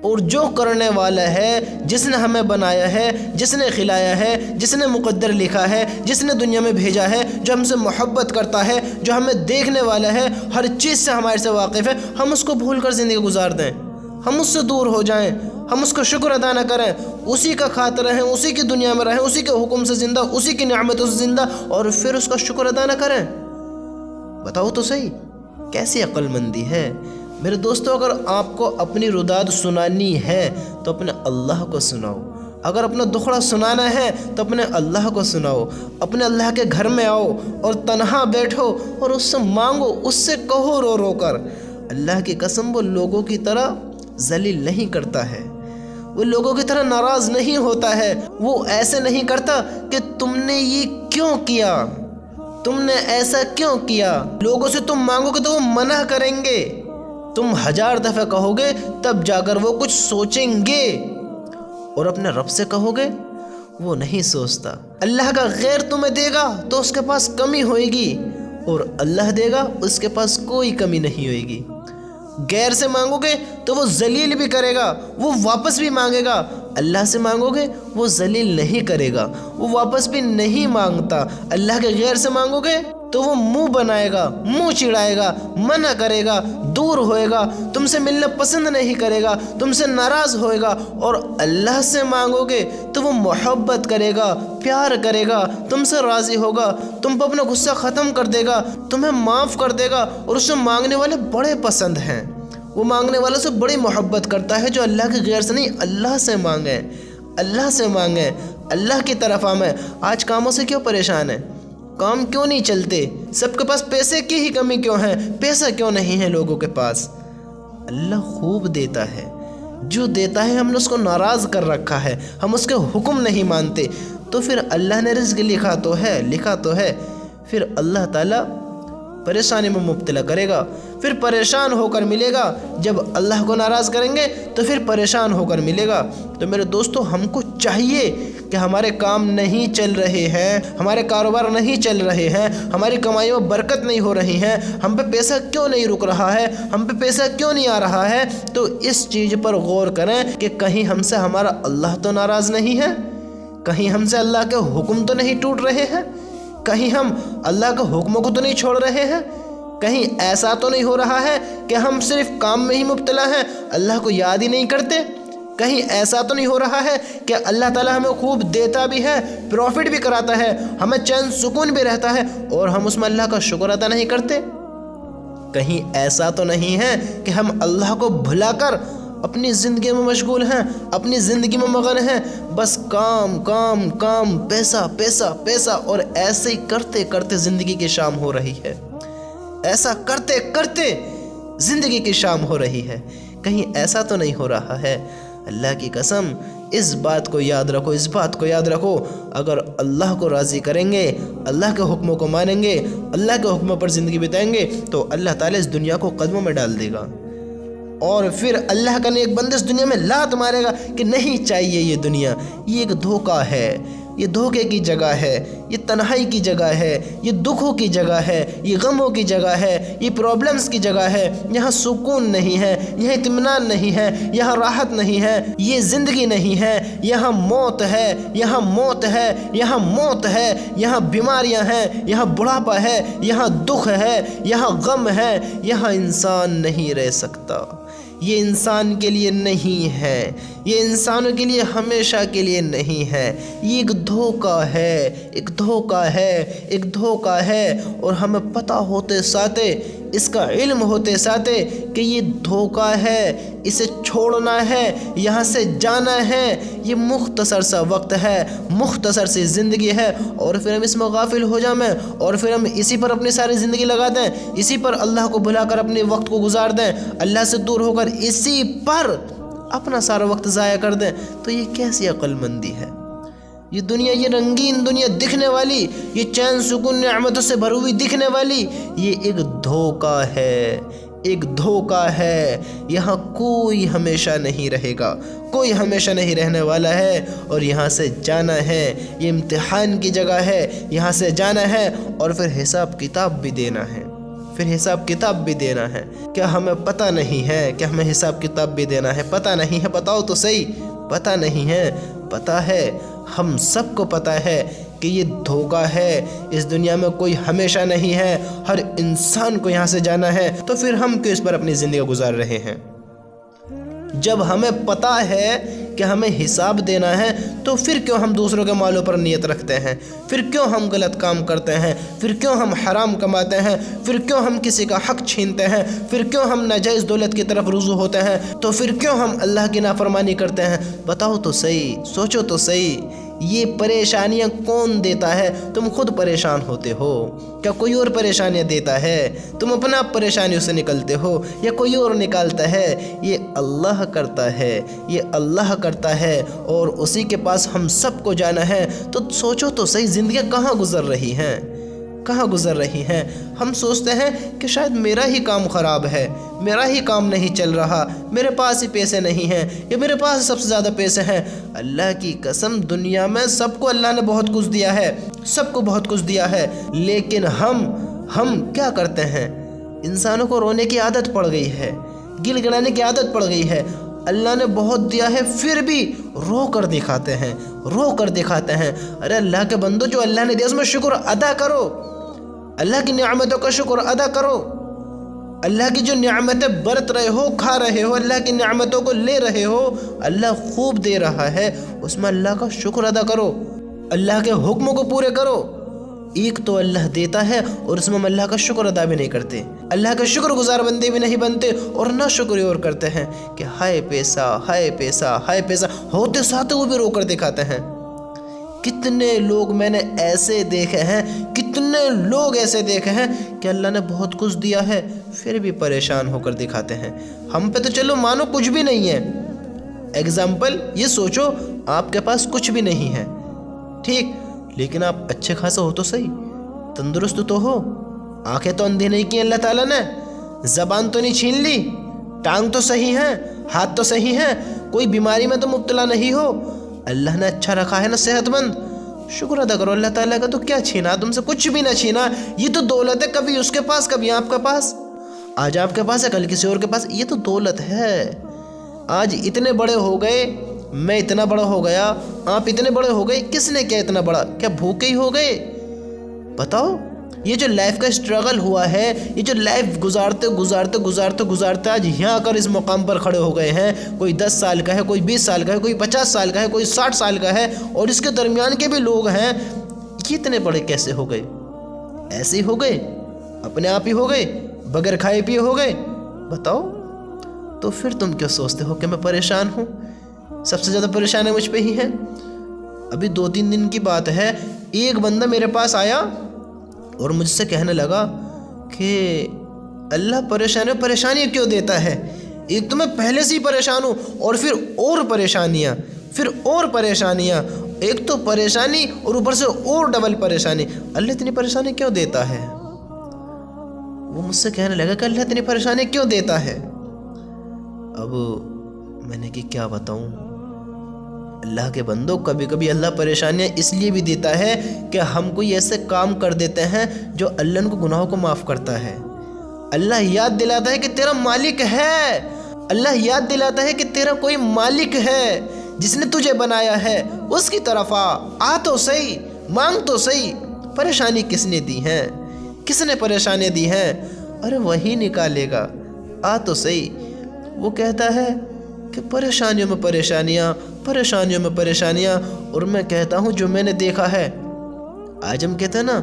اور جو کرنے والا ہے، جس نے ہمیں بنایا ہے، جس نے کھلایا ہے، جس نے مقدر لکھا ہے، جس نے دنیا میں بھیجا ہے، جو ہم سے محبت کرتا ہے، جو ہمیں دیکھنے والا ہے، ہر چیز سے ہمارے سے واقف ہے، ہم اس کو بھول کر زندگی گزار دیں، ہم اس سے دور ہو جائیں، ہم اس کا شکر ادا نہ کریں، اسی کا کھاتے رہیں، اسی کی دنیا میں رہیں، اسی کے حکم سے زندہ، اسی کی نعمتوں سے زندہ، اور پھر اس کا شکر ادا نہ کریں؟ بتاؤ تو صحیح، کیسی عقل مندی ہے؟ میرے دوستو، اگر آپ کو اپنی روداد سنانی ہے تو اپنے اللہ کو سناؤ، اگر اپنا دکھڑا سنانا ہے تو اپنے اللہ کو سناؤ، اپنے اللہ کے گھر میں آؤ اور تنہا بیٹھو اور اس سے مانگو، اس سے کہو رو رو کر۔ اللہ کی قسم، وہ لوگوں کی طرح ذلیل نہیں کرتا ہے، وہ لوگوں کی طرح ناراض نہیں ہوتا ہے، وہ ایسے نہیں کرتا کہ تم نے یہ کیوں کیا، تم نے ایسا کیوں کیا۔ لوگوں سے تم مانگو گے تو وہ منع کریں گے، تم 1000 دفعہ کہو گے تب جا کر وہ کچھ سوچیں گے، اور اپنے رب سے کہو گے وہ نہیں سوچتا۔ اللہ کا غیر تمہیں دے گا تو اس کے پاس کمی ہوئے گی، اور اللہ دے گا اس کے پاس کوئی کمی نہیں ہوئے گی۔ غیر سے مانگو گے تو وہ ذلیل بھی کرے گا، وہ واپس بھی مانگے گا۔ اللہ سے مانگو گے وہ ذلیل نہیں کرے گا، وہ واپس بھی نہیں مانگتا۔ اللہ کے غیر سے مانگو گے تو وہ منہ بنائے گا، منہ چڑھائے گا، منع کرے گا، دور ہوئے گا، تم سے ملنا پسند نہیں کرے گا، تم سے ناراض ہوئے گا۔ اور اللہ سے مانگو گے تو وہ محبت کرے گا، پیار کرے گا، تم سے راضی ہوگا، تم پر اپنا غصہ ختم کر دے گا، تمہیں معاف کر دے گا۔ اور اس سے مانگنے والے بڑے پسند ہیں، وہ مانگنے والوں سے بڑی محبت کرتا ہے جو اللہ کے غیر سے نہیں، اللہ سے مانگیں، اللہ سے مانگیں، اللہ کی طرف آمیں۔ آج کاموں سے کیوں پریشان ہیں؟ کام کیوں نہیں چلتے؟ سب کے پاس پیسے کی ہی کمی کیوں ہے؟ پیسہ کیوں نہیں ہے لوگوں کے پاس؟ اللہ خوب دیتا ہے، جو دیتا ہے ہم نے اس کو ناراض کر رکھا ہے، ہم اس کے حکم نہیں مانتے، تو پھر اللہ نے رزق لکھا تو ہے، پھر اللہ تعالیٰ پریشانی میں مبتلا کرے گا، پھر پریشان ہو کر ملے گا۔ جب اللہ کو ناراض کریں گے تو پھر پریشان ہو کر ملے گا۔ تو میرے دوستو، ہم کو چاہیے کہ ہمارے کام نہیں چل رہے ہیں، ہمارے کاروبار نہیں چل رہے ہیں، ہماری کمائیوں میں برکت نہیں ہو رہی ہیں، ہم پہ پیسہ کیوں نہیں رک رہا ہے، ہم پہ پیسہ کیوں نہیں آ رہا ہے، تو اس چیز پر غور کریں کہ کہیں ہم سے ہمارا اللہ تو ناراض نہیں ہے، کہیں ہم سے اللہ کے حکم تو نہیں ٹوٹ رہے ہیں، کہیں ہم اللہ کے حکموں کو تو نہیں چھوڑ رہے ہیں، کہیں ایسا تو نہیں ہو رہا ہے کہ ہم صرف کام میں ہی مبتلا ہیں، اللہ کو یاد ہی نہیں کرتے، کہیں ایسا تو نہیں ہو رہا ہے کہ اللہ تعالیٰ ہمیں خوب دیتا بھی ہے، پروفٹ بھی کراتا ہے، ہمیں چین سکون بھی رہتا ہے، اور ہم اس میں اللہ کا شکر ادا نہیں کرتے۔ کہیں ایسا تو نہیں ہے کہ ہم اللہ کو بھلا کر اپنی زندگی میں مشغول ہیں، اپنی زندگی میں مغن ہیں، بس کام کام کام، پیسہ پیسہ پیسہ، اور ایسے ہی کرتے کرتے زندگی کی شام ہو رہی ہے، ایسا کرتے کرتے زندگی کی شام ہو رہی ہے۔ کہیں ایسا تو نہیں ہو رہا ہے؟ اللہ کی قسم، اس بات کو یاد رکھو، اس بات کو یاد رکھو، اگر اللہ کو راضی کریں گے، اللہ کے حکموں کو مانیں گے، اللہ کے حکموں پر زندگی بتائیں گے، تو اللہ تعالیٰ اس دنیا کو قدموں میں ڈال دے گا، اور پھر اللہ کا نیک بندہ اس دنیا میں لات مارے گا کہ نہیں چاہیے یہ دنیا، یہ ایک دھوکہ ہے، یہ دھوکے کی جگہ ہے، یہ تنہائی کی جگہ ہے، یہ دکھوں کی جگہ ہے، یہ غموں کی جگہ ہے، یہ پرابلمز کی جگہ ہے، یہاں سکون نہیں ہے، یہاں اطمینان نہیں ہے، یہاں راحت نہیں ہے، یہ زندگی نہیں ہے، یہاں موت ہے، یہاں موت ہے، یہاں موت ہے، یہاں بیماریاں ہیں، یہاں بڑھاپا ہے، یہاں دکھ ہے، یہاں غم ہے، یہاں انسان نہیں رہ سکتا۔ یہ انسان کے لیے نہیں ہے، یہ انسانوں کے لیے ہمیشہ کے لیے نہیں ہے، یہ ایک دھوکہ ہے، ایک دھوکہ ہے، ایک دھوکہ ہے، اور ہمیں پتہ ہوتے ساتھ، اس کا علم ہوتے ساتھ کہ یہ دھوکہ ہے، اسے چھوڑنا ہے، یہاں سے جانا ہے، یہ مختصر سا وقت ہے، مختصر سی زندگی ہے، اور پھر ہم اس میں غافل ہو جائیں، اور پھر ہم اسی پر اپنی ساری زندگی لگا دیں، اسی پر اللہ کو بھلا کر اپنے وقت کو گزار دیں، اللہ سے دور ہو کر اسی پر اپنا سارا وقت ضائع کر دیں، تو یہ کیسی عقل مندی ہے؟ یہ دنیا، یہ رنگین دنیا دکھنے والی، یہ چین سکون نعمتوں سے بھری ہوئی دکھنے والی، یہ ایک دھوکہ ہے، ایک دھوکہ ہے۔ یہاں کوئی ہمیشہ نہیں رہے گا، کوئی ہمیشہ نہیں رہنے والا ہے، اور یہاں سے جانا ہے، یہ امتحان کی جگہ ہے، یہاں سے جانا ہے، اور پھر حساب کتاب بھی دینا ہے، پھر حساب کتاب بھی دینا ہے۔ کیا ہمیں پتہ نہیں ہے کہ ہمیں حساب کتاب بھی دینا ہے؟ پتہ نہیں ہے؟ بتاؤ تو صحیح، پتہ نہیں ہے؟ پتہ ہے، ہم سب کو پتہ ہے کہ یہ دھوکہ ہے، اس دنیا میں کوئی ہمیشہ نہیں ہے، ہر انسان کو یہاں سے جانا ہے، تو پھر ہم کیوں اس پر اپنی زندگی گزار رہے ہیں؟ جب ہمیں پتہ ہے کہ ہمیں حساب دینا ہے تو پھر کیوں ہم دوسروں کے مالوں پر نیت رکھتے ہیں؟ پھر کیوں ہم غلط کام کرتے ہیں؟ پھر کیوں ہم حرام کماتے ہیں؟ پھر کیوں ہم کسی کا حق چھینتے ہیں؟ پھر کیوں ہم ناجائز دولت کی طرف رجوع ہوتے ہیں؟ تو پھر کیوں ہم اللہ کی نافرمانی کرتے ہیں؟ بتاؤ تو صحیح، سوچو تو صحیح، یہ پریشانیاں کون دیتا ہے؟ تم خود پریشان ہوتے ہو؟ کیا کوئی اور پریشانیاں دیتا ہے؟ تم اپنا آپ پریشانیوں سے نکلتے ہو یا کوئی اور نکالتا ہے؟ یہ اللہ کرتا ہے، یہ اللہ کرتا ہے، اور اسی کے پاس ہم سب کو جانا ہے۔ تو سوچو تو صحیح، زندگیاں کہاں گزر رہی ہیں؟ کہاں گزر رہی ہیں؟ ہم سوچتے ہیں کہ شاید میرا ہی کام خراب ہے، میرا ہی کام نہیں چل رہا، میرے پاس ہی پیسے نہیں ہیں، یا میرے پاس سب سے زیادہ پیسے ہیں۔ اللہ کی قسم، دنیا میں سب کو اللہ نے بہت کچھ دیا ہے، سب کو بہت کچھ دیا ہے، لیکن ہم کیا کرتے ہیں؟ انسانوں کو رونے کی عادت پڑ گئی ہے، گل گڑانے کی عادت پڑ گئی ہے۔ اللہ نے بہت دیا ہے پھر بھی رو کر دکھاتے ہیں، رو کر دکھاتے ہیں۔ ارے اللہ کے بندو، جو اللہ نے دیا اس میں شکر ادا کرو، اللہ کی نعمتوں کا شکر ادا کرو۔ اللہ کی جو نعمتیں برت رہے ہو، کھا رہے ہو، اللہ کی نعمتوں کو لے رہے ہو، اللہ خوب دے رہا ہے، اس میں اللہ کا شکر ادا کرو، اللہ کے حکموں کو پورے کرو۔ ایک تو اللہ دیتا ہے اور اس میں ہم اللہ کا شکر ادا بھی نہیں کرتے، اللہ کا شکر گزار بندے بھی نہیں بنتے، اور نہ شکر اور کرتے ہیں کہ ہائے پیسہ، ہائے پیسہ، ہائے پیسہ، ہوتے ساتھ وہ بھی رو کر دکھاتے ہیں۔ کتنے لوگ میں نے ایسے دیکھے ہیں، کتنے لوگ ایسے دیکھے ہیں کہ اللہ نے بہت کچھ دیا ہے پھر بھی پریشان ہو کر دکھاتے ہیں۔ ہم پہ تو چلو مانو کچھ بھی نہیں ہے، ایگزامپل یہ سوچو آپ کے پاس کچھ بھی نہیں ہے، ٹھیک، لیکن آپ اچھے خاصے ہو تو صحیح، تندرست تو ہو، آنکھیں تو اندھی نہیں کی اللہ تعالیٰ نے، زبان تو نہیں چھین لی، ٹانگ تو صحیح ہے، ہاتھ تو صحیح ہے، کوئی بیماری میں تو مبتلا نہیں ہو، اللہ نے اچھا رکھا ہے نا، صحت مند، شکر ادا کرو اللہ تعالیٰ کا۔ تو کیا چھینا تم سے؟ کچھ بھی نہ چھینا، یہ تو دولت ہے، کبھی اس کے پاس کبھی آپ کے پاس، آج آپ کے پاس ہے کل کسی اور کے پاس، یہ تو دولت ہے۔ آج اتنے بڑے ہو گئے، میں اتنا بڑا ہو گیا، آپ اتنے بڑے ہو گئے، کس نے کیا اتنا بڑا؟ کیا بھوکے ہی ہو گئے؟ بتاؤ، یہ جو لائف کا اسٹرگل ہوا ہے، یہ جو لائف گزارتے گزارتے گزارتے گزارتے آج یہاں آ کر اس مقام پر کھڑے ہو گئے ہیں، کوئی 10 سال کا ہے، کوئی 20 سال کا ہے، کوئی 50 سال کا ہے، کوئی 60 سال کا ہے، اور اس کے درمیان کے بھی لوگ ہیں، یہ اتنے بڑے کیسے ہو گئے؟ ایسے ہی ہو گئے، اپنے آپ ہی ہو گئے، بغیر کھائے پیے ہو گئے؟ بتاؤ، تو پھر تم کیوں سوچتے ہو کہ میں پریشان ہوں؟ سب سے زیادہ پریشانی مجھ پہ ہی ہے۔ ابھی 2-3 دن کی بات ہے، ایک بندہ میرے پاس آیا اور مجھ سے کہنے لگا کہ اللہ پریشانی کیوں دیتا ہے؟ ایک تو میں پہلے سے ہی پریشان ہوں، اور پھر اور پریشانیاں، ایک تو پریشانی اور اوپر سے اور ڈبل پریشانی، اللہ اتنی پریشانی کیوں دیتا ہے؟ وہ مجھ سے کہنے لگا کہ اللہ اتنی پریشانی کیوں دیتا ہے؟ اب میں نے کہ کیا بتاؤں، اللہ کے بندوں، کبھی کبھی اللہ پریشانیاں اس لیے بھی دیتا ہے کہ ہم کوئی ایسے کام کر دیتے ہیں جو اللہ ان کو گناہوں کو معاف کرتا ہے۔ اللہ یاد دلاتا ہے کہ تیرا مالک ہے، اللہ یاد دلاتا ہے کہ تیرا کوئی مالک ہے جس نے تجھے بنایا ہے، اس کی طرف آ تو صحیح، مانگ تو صحیح۔ پریشانی کس نے دی ہیں؟ کس نے پریشانیاں دی ہیں؟ ارے وہی نکالے گا، آ تو صحیح۔ وہ کہتا ہے کہ پریشانیوں میں پریشانیاں، اور میں کہتا ہوں جو میں نے دیکھا ہے، آج ہم کہتے ہیں نا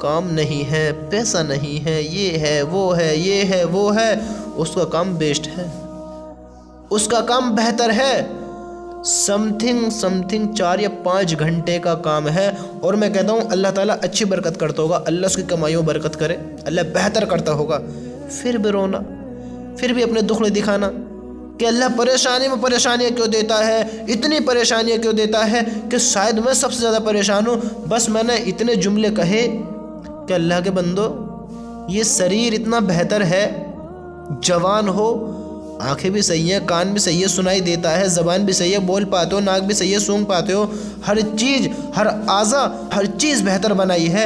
کام نہیں ہے، پیسہ نہیں ہے، یہ ہے وہ ہے، یہ ہے وہ ہے، اس کا کام بیسٹ ہے، اس کا کام بہتر ہے، سم تھنگ 4 یا 5 گھنٹے کا کام ہے، اور میں کہتا ہوں اللہ تعالیٰ اچھی برکت کرتا ہوگا، اللہ اس کی کمائیوں برکت کرے، اللہ بہتر کرتا ہوگا، پھر بھی رونا، پھر بھی اپنے دکھ دکھانا کہ اللہ پریشانیاں کیوں دیتا ہے، اتنی پریشانیاں کیوں دیتا ہے کہ شاید میں سب سے زیادہ پریشان ہوں۔ بس میں نے اتنے جملے کہے کہ اللہ کے بندو، یہ شریر اتنا بہتر ہے، جوان ہو، آنکھیں بھی صحیح ہیں، کان بھی صحیح ہے، سنائی دیتا ہے، زبان بھی صحیح ہے، بول پاتے ہو، ناک بھی صحیح ہے، سونگ پاتے ہو، ہر چیز، ہر اعضا، ہر چیز بہتر بنائی ہے،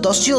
10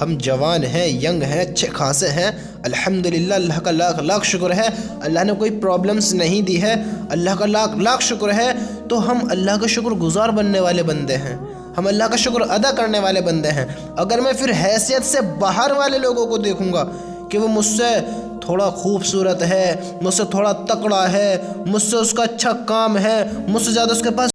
ہم جوان ہیں، ینگ ہیں، اچھے خاصے ہیں، الحمدللہ، اللہ کا لاکھ لاکھ شکر ہے، اللہ نے کوئی پرابلمس نہیں دی ہے، اللہ کا لاکھ لاکھ شکر ہے، تو ہم اللہ کا شکر گزار بننے والے بندے ہیں، ہم اللہ کا شکر ادا کرنے والے بندے ہیں۔ اگر میں پھر حیثیت سے باہر والے لوگوں کو دیکھوں گا کہ وہ مجھ سے تھوڑا خوبصورت ہے، مجھ سے تھوڑا تکڑا ہے، مجھ سے اس کا اچھا کام ہے، مجھ سے زیادہ اس کے پاس